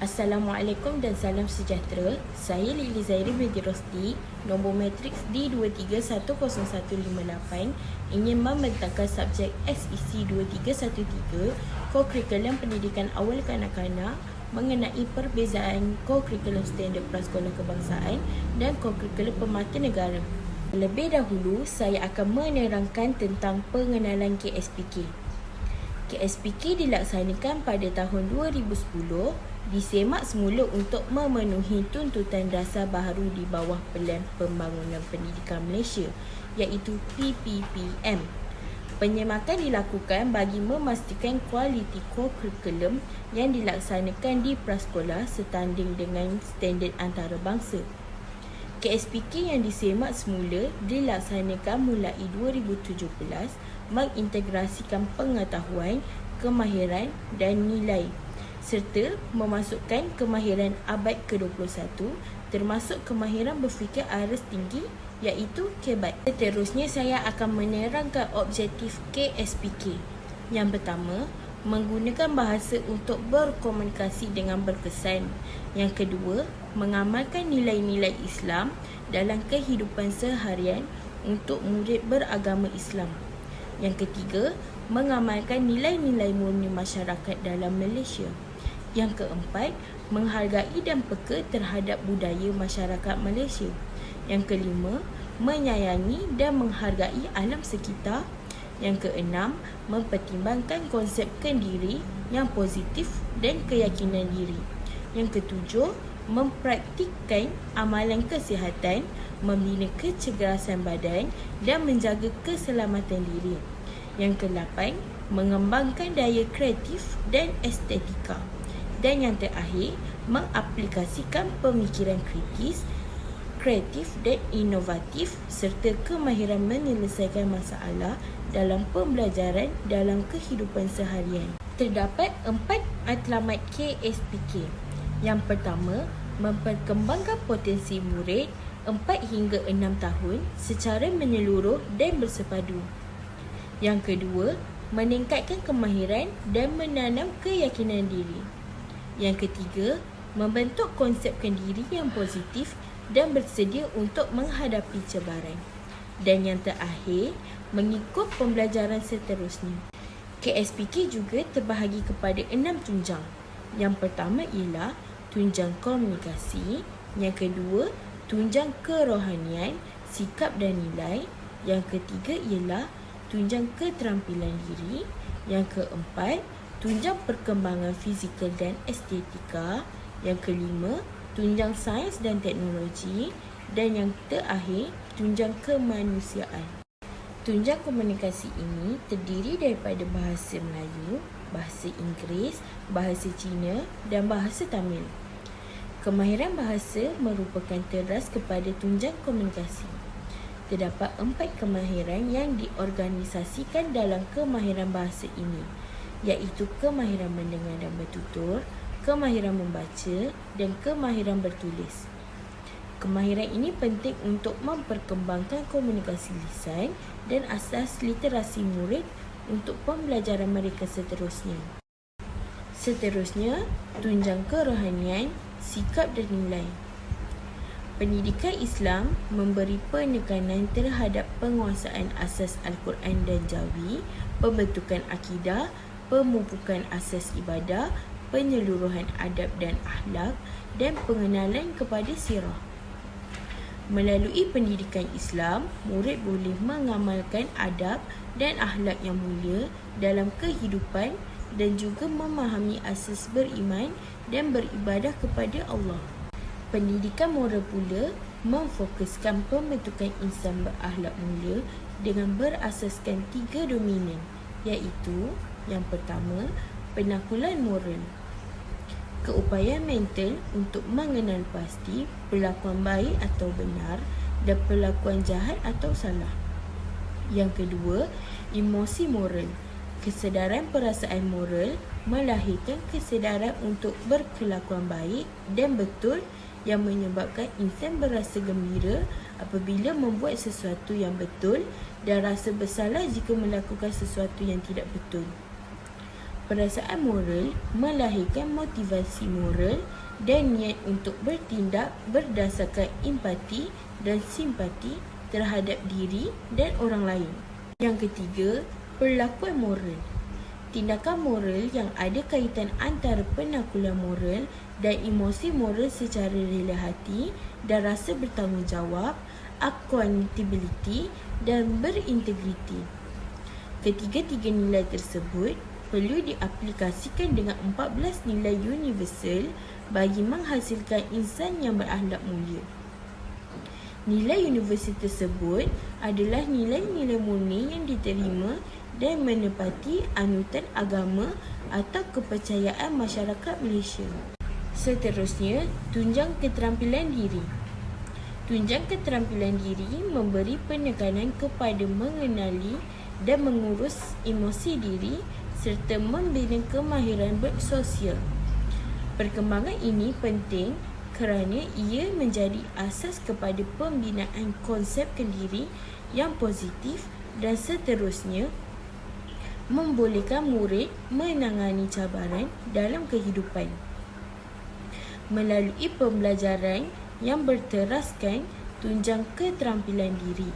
Assalamualaikum dan salam sejahtera. Saya Lili Zairi binti Rosdi, nombor matriks D23101158, ingin membentangkan subjek SEC 2313, Co-Curriculum Pendidikan Awal Kanak-kanak, mengenai perbezaan Co-Curriculum Standard Prasekolah Kebangsaan dan Co-Curriculum Permata Negara. Lebih dahulu, saya akan menerangkan tentang pengenalan KSPK. KSPK dilaksanakan pada tahun 2010, disemak semula untuk memenuhi tuntutan dasar baharu di bawah Pelan Pembangunan Pendidikan Malaysia, iaitu PPPM. Penyemakan dilakukan bagi memastikan kualiti kurikulum yang dilaksanakan di prasekolah setanding dengan standard antarabangsa. KSPK yang disemak semula dilaksanakan mulai 2017 mengintegrasikan pengetahuan, kemahiran dan nilai serta memasukkan kemahiran abad ke-21 termasuk kemahiran berfikir aras tinggi iaitu KBAT. Seterusnya saya akan menerangkan objektif KSPK. Yang pertama, menggunakan bahasa untuk berkomunikasi dengan berkesan. Yang kedua, mengamalkan nilai-nilai Islam dalam kehidupan seharian untuk murid beragama Islam. Yang ketiga, mengamalkan nilai-nilai murni masyarakat dalam Malaysia. Yang keempat, menghargai dan peka terhadap budaya masyarakat Malaysia. Yang kelima, menyayangi dan menghargai alam sekitar. Yang keenam, mempertimbangkan konsep kendiri yang positif dan keyakinan diri. Yang ketujuh, mempraktikkan amalan kesihatan, membina kecergasan badan dan menjaga keselamatan diri. Yang ke-8, mengembangkan daya kreatif dan estetika. Dan yang terakhir, mengaplikasikan pemikiran kritis, kreatif dan inovatif serta kemahiran menyelesaikan masalah dalam pembelajaran dalam kehidupan seharian. Terdapat 4 matlamat KSPK. Yang pertama, memperkembangkan potensi murid 4 hingga 6 tahun secara menyeluruh dan bersepadu. Yang kedua, meningkatkan kemahiran dan menanam keyakinan diri. Yang ketiga, membentuk konsep kendiri yang positif dan bersedia untuk menghadapi cabaran. Dan yang terakhir, mengikut pembelajaran seterusnya. KSPK juga terbahagi kepada 6 tunjang. Yang pertama ialah tunjang komunikasi. Yang kedua, tunjang kerohanian, sikap dan nilai. Yang ketiga ialah tunjang keterampilan diri. Yang keempat, tunjang perkembangan fizikal dan estetika. Yang kelima, tunjang sains dan teknologi. Dan yang terakhir, tunjang kemanusiaan. Tunjang komunikasi ini terdiri daripada bahasa Melayu, bahasa Inggeris, bahasa Cina dan bahasa Tamil. Kemahiran bahasa merupakan teras kepada tunjang komunikasi. Terdapat 4 kemahiran yang diorganisasikan dalam kemahiran bahasa ini, iaitu kemahiran mendengar dan bertutur, kemahiran membaca dan kemahiran bertulis. Kemahiran ini penting untuk memperkembangkan komunikasi lisan dan asas literasi murid untuk pembelajaran mereka seterusnya. Seterusnya, tunjang kerohanian, sikap dan nilai. Pendidikan Islam memberi penekanan terhadap penguasaan asas Al-Quran dan Jawi, pembentukan akidah, pemupukan asas ibadah, penyeluruhan adab dan akhlak dan pengenalan kepada sirah. Melalui pendidikan Islam, murid boleh mengamalkan adab dan akhlak yang mulia dalam kehidupan dan juga memahami asas beriman dan beribadah kepada Allah. Pendidikan moral pula memfokuskan pembentukan insan berakhlak mulia dengan berasaskan 3 dominan, iaitu yang pertama, penaklukan moral, keupayaan mental untuk mengenal pasti perlakuan baik atau benar dan perlakuan jahat atau salah. Yang kedua, emosi moral, kesedaran perasaan moral melahirkan kesedaran untuk berkelakuan baik dan betul yang menyebabkan insan berasa gembira apabila membuat sesuatu yang betul dan rasa bersalah jika melakukan sesuatu yang tidak betul. Perasaan moral melahirkan motivasi moral dan niat untuk bertindak berdasarkan empati dan simpati terhadap diri dan orang lain. Yang ketiga, perlakuan moral. Tindakan moral yang ada kaitan antara penakulan moral dan emosi moral secara rela hati dan rasa bertanggungjawab, accountability dan berintegriti. Ketiga-tiga nilai tersebut perlu diaplikasikan dengan 14 nilai universal bagi menghasilkan insan yang berakhlak mulia. Nilai universal tersebut adalah nilai-nilai murni yang diterima dan menepati anutan agama atau kepercayaan masyarakat Malaysia. Seterusnya, tunjang keterampilan diri. Tunjang keterampilan diri memberi penekanan kepada mengenali dan mengurus emosi diri serta membina kemahiran bersosial. Perkembangan ini penting kerana ia menjadi asas kepada pembinaan konsep kendiri yang positif dan seterusnya membolehkan murid menangani cabaran dalam kehidupan. Melalui pembelajaran yang berteraskan tunjang keterampilan diri,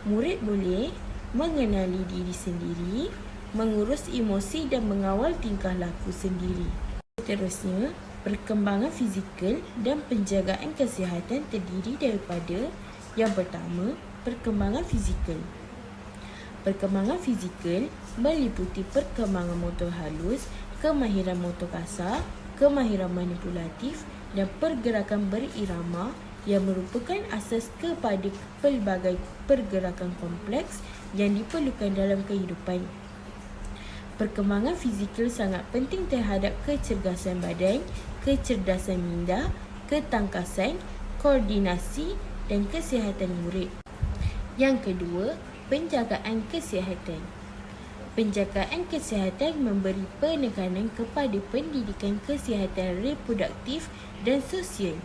murid boleh mengenali diri sendiri, mengurus emosi dan mengawal tingkah laku sendiri. Seterusnya, perkembangan fizikal dan penjagaan kesihatan terdiri daripada yang pertama, perkembangan fizikal. Perkembangan fizikal meliputi perkembangan motor halus, kemahiran motor kasar, kemahiran manipulatif dan pergerakan berirama yang merupakan asas kepada pelbagai pergerakan kompleks yang diperlukan dalam kehidupan. Perkembangan fizikal sangat penting terhadap kecergasan badan, kecerdasan minda, ketangkasan, koordinasi dan kesihatan murid. Yang kedua, penjagaan kesihatan. Penjagaan kesihatan memberi penekanan kepada pendidikan kesihatan reproduktif dan sosial.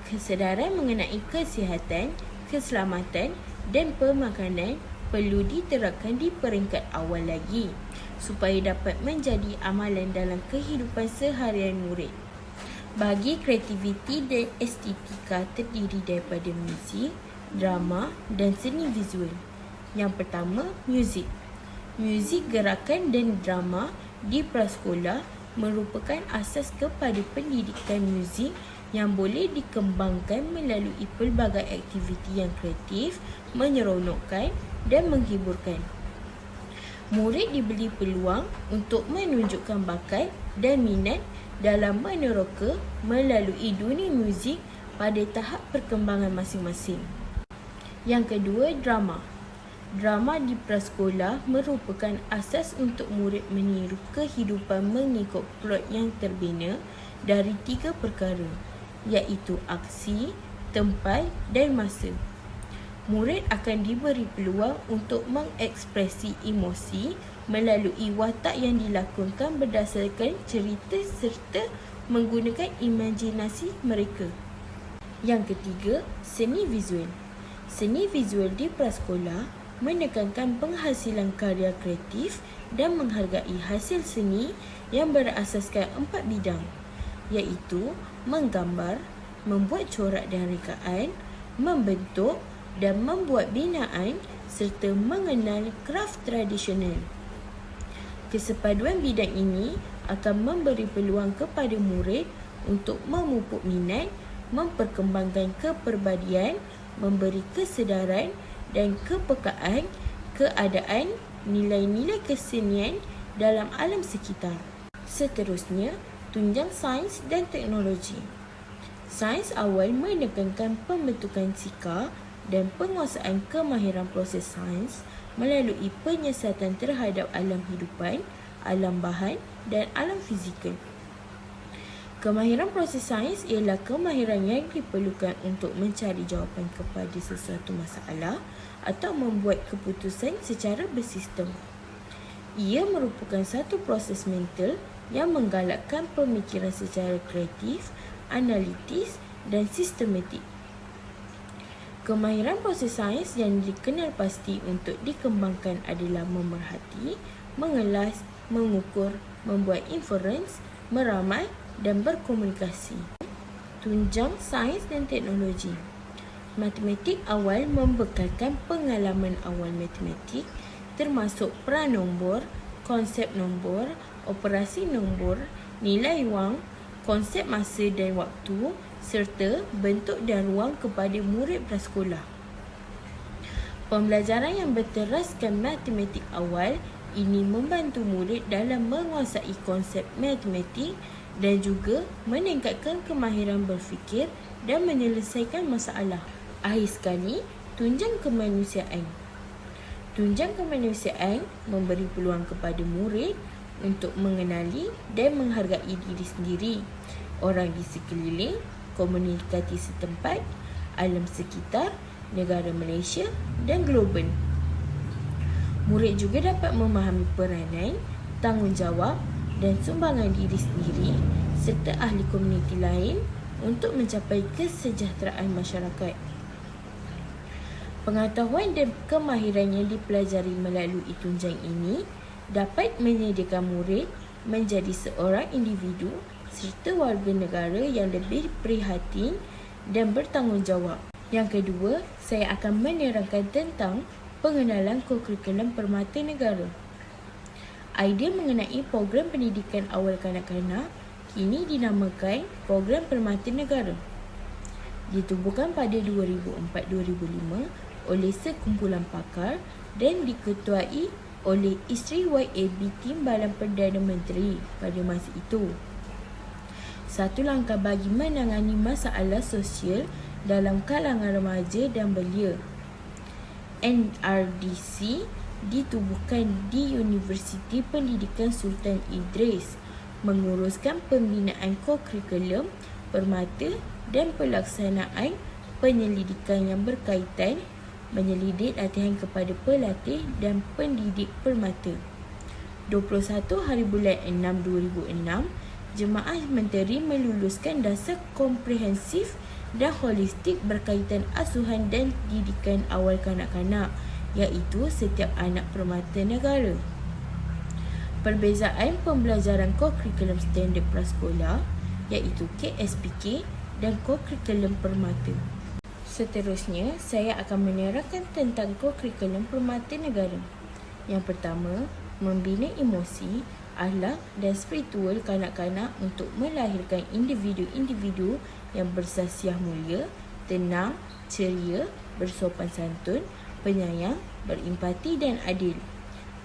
Kesedaran mengenai kesihatan, keselamatan dan pemakanan perlu diterapkan di peringkat awal lagi supaya dapat menjadi amalan dalam kehidupan seharian murid. Bagi kreativiti dan estetika terdiri daripada muzik, drama dan seni visual. Yang pertama, muzik. Muzik, gerakan dan drama di prasekolah merupakan asas kepada pendidikan muzik yang boleh dikembangkan melalui pelbagai aktiviti yang kreatif, menyeronokkan dan menghiburkan. Murid diberi peluang untuk menunjukkan bakat dan minat dalam meneroka melalui dunia muzik pada tahap perkembangan masing-masing. Yang kedua, drama. Drama di prasekolah merupakan asas untuk murid meniru kehidupan mengikut plot yang terbina dari 3 perkara, iaitu aksi, tempat dan masa. Murid akan diberi peluang untuk mengekspresi emosi melalui watak yang dilakonkan berdasarkan cerita serta menggunakan imajinasi mereka. Yang ketiga, seni visual. Seni visual di prasekolah menekankan penghasilan karya kreatif dan menghargai hasil seni yang berasaskan 4 bidang, iaitu menggambar, membuat corak dan rekaan, membentuk dan membuat binaan serta mengenal kraf tradisional. Kesepaduan bidang ini akan memberi peluang kepada murid untuk memupuk minat, memperkembangkan kepribadian, memberi kesedaran dan kepekaan keadaan nilai-nilai kesenian dalam alam sekitar. Seterusnya, tunjang sains dan teknologi. Sains awal menekankan pembentukan sikap dan penguasaan kemahiran proses sains melalui penyiasatan terhadap alam hidupan, alam bahan dan alam fizikal. Kemahiran proses sains ialah kemahiran yang diperlukan untuk mencari jawapan kepada sesuatu masalah atau membuat keputusan secara bersistem. Ia merupakan satu proses mental yang menggalakkan pemikiran secara kreatif, analitis dan sistematik. Kemahiran proses sains yang dikenal pasti untuk dikembangkan adalah memerhati, mengelas, mengukur, membuat inference, meramal dan berkomunikasi. Tunjang sains dan teknologi. Matematik awal membekalkan pengalaman awal matematik termasuk pranombor, konsep nombor, operasi nombor, nilai wang, konsep masa dan waktu serta bentuk dan ruang kepada murid prasekolah. Pembelajaran yang berteraskan matematik awal ini membantu murid dalam menguasai konsep matematik dan juga meningkatkan kemahiran berfikir dan menyelesaikan masalah. Akhir sekali, tunjang kemanusiaan. Tunjang kemanusiaan memberi peluang kepada murid untuk mengenali dan menghargai diri sendiri, orang di sekeliling, komuniti setempat, alam sekitar, negara Malaysia dan global. Murid juga dapat memahami peranan, tanggungjawab dan sumbangan diri sendiri serta ahli komuniti lain untuk mencapai kesejahteraan masyarakat. Pengetahuan dan kemahiran yang dipelajari melalui tunjang ini dapat menyediakan murid menjadi seorang individu serta warga negara yang lebih prihatin dan bertanggungjawab. Yang kedua, saya akan menerangkan tentang pengenalan kokurikulum permata negara. Idea mengenai program pendidikan awal kanak-kanak kini dinamakan Program Permata Negara. Ditubuhkan pada 2004-2005 oleh sekumpulan pakar dan diketuai oleh isteri YAB Timbalan Perdana Menteri pada masa itu. Satu langkah bagi menangani masalah sosial dalam kalangan remaja dan belia. NRDC ditubuhkan di Universiti Pendidikan Sultan Idris, menguruskan pembinaan kokurikulum permata dan pelaksanaan penyelidikan yang berkaitan menyelidik latihan kepada pelatih dan pendidik permata. 21 hari bulan 6 2006, Jemaah Menteri meluluskan dasar komprehensif dan holistik berkaitan asuhan dan didikan awal kanak-kanak, iaitu setiap anak permata negara. Perbezaan pembelajaran kokurikulum standard prasekolah iaitu KSPK dan kokurikulum permata. Seterusnya, saya akan menerangkan tentang kokurikulum permata negara. Yang pertama, membina emosi, akhlak dan spiritual kanak-kanak untuk melahirkan individu-individu yang bersasiah mulia, tenang, ceria, bersopan santun, penyayang, berempati dan adil.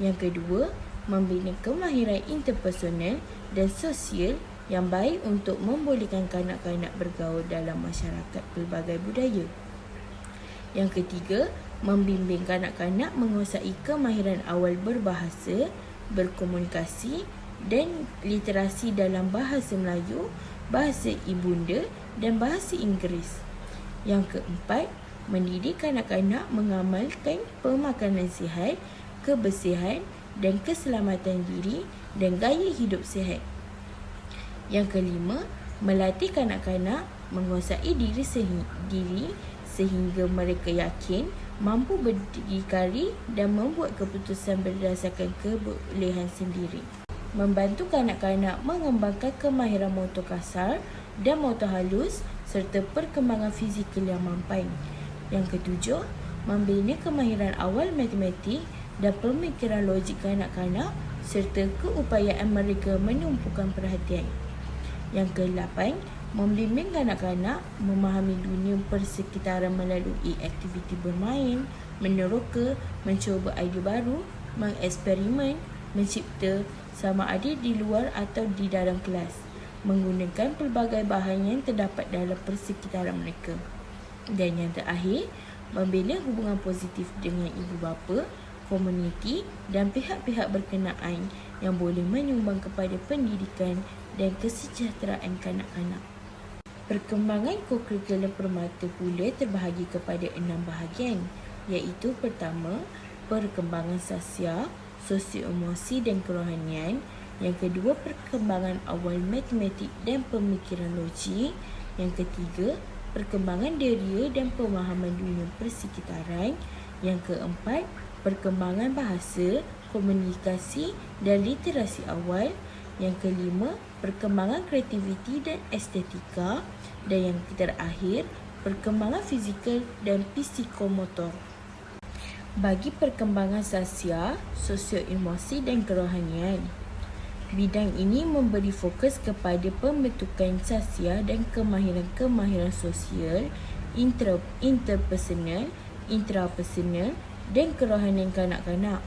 Yang kedua, membina kemahiran interpersonal dan sosial yang baik untuk membolehkan kanak-kanak bergaul dalam masyarakat pelbagai budaya. Yang ketiga, membimbing kanak-kanak menguasai kemahiran awal berbahasa, berkomunikasi dan literasi dalam bahasa Melayu, bahasa ibunda dan bahasa Inggeris. Yang keempat, mendidik kanak-kanak mengamalkan pemakanan sihat, kebersihan dan keselamatan diri dan gaya hidup sihat. Yang kelima, melatih kanak-kanak menguasai diri sendiri sehingga mereka yakin mampu berdikari dan membuat keputusan berdasarkan kebolehan sendiri. Membantu kanak-kanak mengembangkan kemahiran motor kasar dan motor halus serta perkembangan fizikal yang mampan. Yang ketujuh, membina kemahiran awal matematik dan pemikiran logik kanak-kanak serta keupayaan mereka menumpukan perhatian. Yang ke-8, membimbing kanak-kanak memahami dunia persekitaran melalui aktiviti bermain, meneroka, mencuba idea baru, mengeksperimen, mencipta sama ada di luar atau di dalam kelas, menggunakan pelbagai bahan yang terdapat dalam persekitaran mereka. Dan yang terakhir, membina hubungan positif dengan ibu bapa, komuniti dan pihak-pihak berkenaan yang boleh menyumbang kepada pendidikan dan kesejahteraan kanak-kanak. Perkembangan kokurikulum permata pula terbahagi kepada 6 bahagian, iaitu pertama, perkembangan sosial, sosio-emosi dan kerohanian. Yang kedua, perkembangan awal matematik dan pemikiran logik. Yang ketiga, perkembangan deria dan pemahaman dunia persekitaran. Yang keempat, perkembangan bahasa, komunikasi dan literasi awal. Yang kelima, perkembangan kreativiti dan estetika. Dan yang terakhir, perkembangan fizikal dan psikomotor. Bagi perkembangan sosial, sosio-emosi dan kerohanian, bidang ini memberi fokus kepada pembentukan sosial dan kemahiran-kemahiran sosial, interpersonal, intrapersonal dan kerohanian kanak-kanak.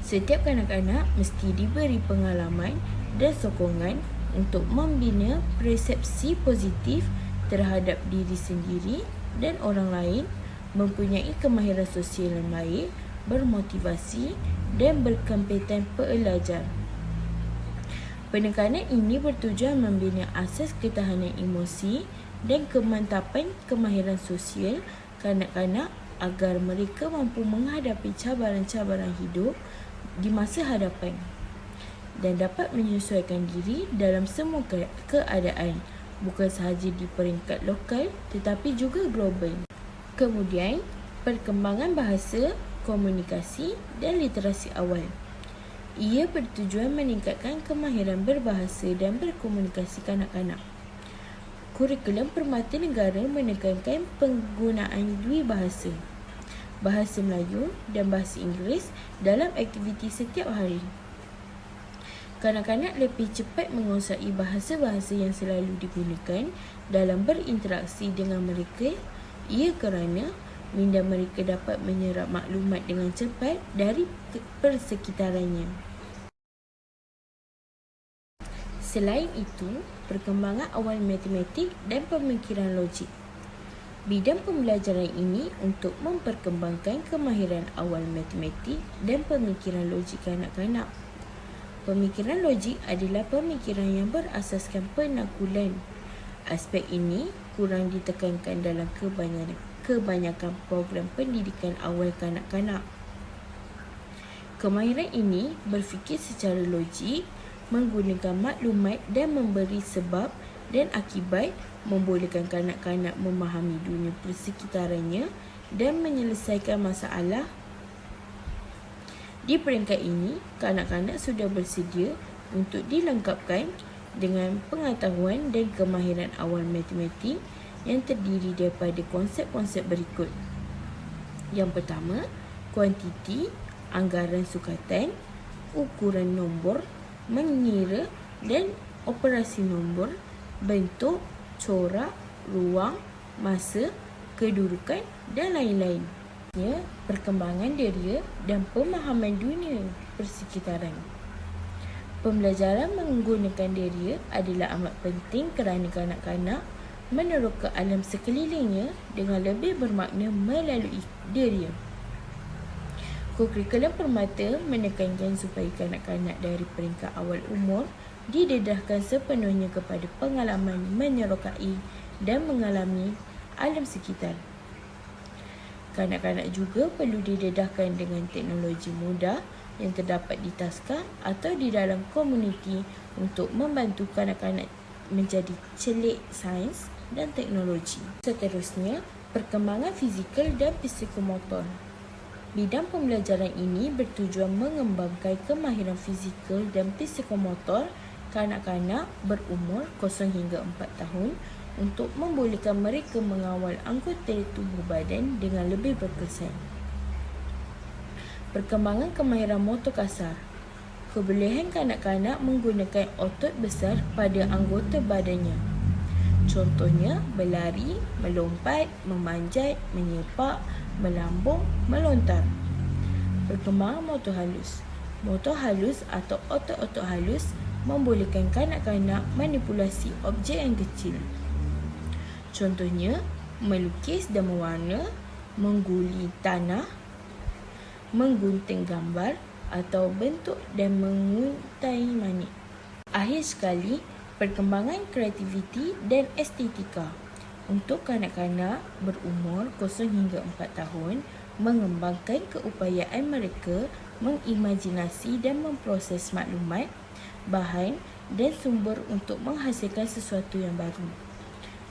Setiap kanak-kanak mesti diberi pengalaman dan sokongan untuk membina persepsi positif terhadap diri sendiri dan orang lain, mempunyai kemahiran sosial yang baik, bermotivasi dan berkempetensi pelajar. Penekanan ini bertujuan membina asas ketahanan emosi dan kemantapan kemahiran sosial kanak-kanak agar mereka mampu menghadapi cabaran-cabaran hidup di masa hadapan dan dapat menyesuaikan diri dalam semua keadaan, bukan sahaja di peringkat lokal tetapi juga global. Kemudian, perkembangan bahasa, komunikasi dan literasi awal. Ia bertujuan meningkatkan kemahiran berbahasa dan berkomunikasi kanak-kanak. Kurikulum Permata Negara menekankan penggunaan dua bahasa, bahasa Melayu dan bahasa Inggeris dalam aktiviti setiap hari. Kanak-kanak lebih cepat menguasai bahasa-bahasa yang selalu digunakan dalam berinteraksi dengan mereka, ia kerana minda mereka dapat menyerap maklumat dengan cepat dari persekitarannya. Selain itu, perkembangan awal matematik dan pemikiran logik. Bidang pembelajaran ini untuk memperkembangkan kemahiran awal matematik dan pemikiran logik kanak-kanak. Pemikiran logik adalah pemikiran yang berasaskan penakulan. Aspek ini kurang ditekankan dalam kebanyakan program pendidikan awal kanak-kanak. Kemahiran ini berfikir secara logik, menggunakan maklumat dan memberi sebab dan akibat, membolehkan kanak-kanak memahami dunia persekitarannya dan menyelesaikan masalah. Di peringkat ini, kanak-kanak sudah bersedia untuk dilengkapkan dengan pengetahuan dan kemahiran awal matematik yang terdiri daripada konsep-konsep berikut. Yang pertama, kuantiti, anggaran sukatan, ukuran nombor, mengira dan operasi nombor, bentuk, corak, ruang, masa, kedudukan dan lain-lain. Perkembangan diri dan pemahaman dunia persekitaran. Pembelajaran menggunakan diri adalah amat penting kerana kanak-kanak meneroka alam sekelilingnya dengan lebih bermakna melalui diri. Kurikulum Permata menekankan supaya kanak-kanak dari peringkat awal umur didedahkan sepenuhnya kepada pengalaman menyerokai dan mengalami alam sekitar. Kanak-kanak juga perlu didedahkan dengan teknologi mudah yang terdapat di taska atau di dalam komuniti untuk membantu kanak-kanak menjadi celik sains dan teknologi. Seterusnya, perkembangan fizikal dan psikomotor. Bidang pembelajaran ini bertujuan mengembangkan kemahiran fizikal dan psikomotor kanak-kanak berumur 0 hingga 4 tahun untuk membolehkan mereka mengawal anggota tubuh badan dengan lebih berkesan. Perkembangan kemahiran motor kasar. Kebolehan kanak-kanak menggunakan otot besar pada anggota badannya. Contohnya, berlari, melompat, memanjat, menyepak, melambung, melontar. Perkembangan motor halus. Motor halus atau otot-otot halus membolehkan kanak-kanak manipulasi objek yang kecil. Contohnya, melukis dan mewarna, mengguli tanah, menggunting gambar atau bentuk dan menguntai manik. Akhir sekali, perkembangan kreativiti dan estetika. Untuk kanak-kanak berumur 0 hingga 4 tahun, mengembangkan keupayaan mereka mengimajinasi dan memproses maklumat, bahan dan sumber untuk menghasilkan sesuatu yang baru.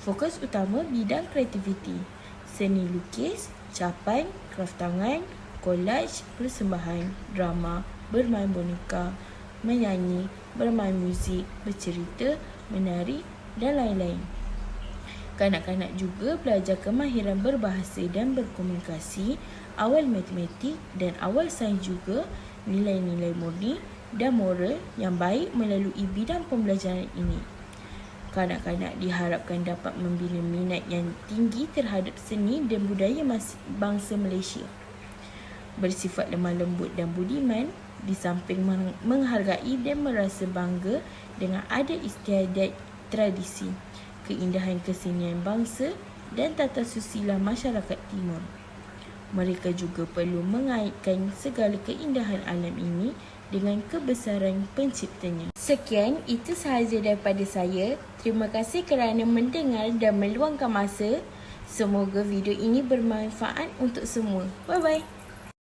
Fokus utama bidang kreativiti, seni lukis, capan, kraft tangan, kolaj, persembahan, drama, bermain boneka, menyanyi, bermain muzik, bercerita, menari dan lain-lain. Kanak-kanak juga belajar kemahiran berbahasa dan berkomunikasi, awal matematik dan awal sains juga, nilai-nilai murni dan moral yang baik melalui bidang pembelajaran ini. Kanak-kanak diharapkan dapat membina minat yang tinggi terhadap seni dan budaya bangsa Malaysia. Bersifat lemah lembut dan budiman, di samping menghargai dan merasa bangga dengan adat istiadat tradisi, keindahan kesenian bangsa dan tata susila masyarakat Timur. Mereka juga perlu mengaitkan segala keindahan alam ini dengan kebesaran penciptanya. Sekian, itu sahaja daripada saya. Terima kasih kerana mendengar dan meluangkan masa. Semoga video ini bermanfaat untuk semua. Bye-bye.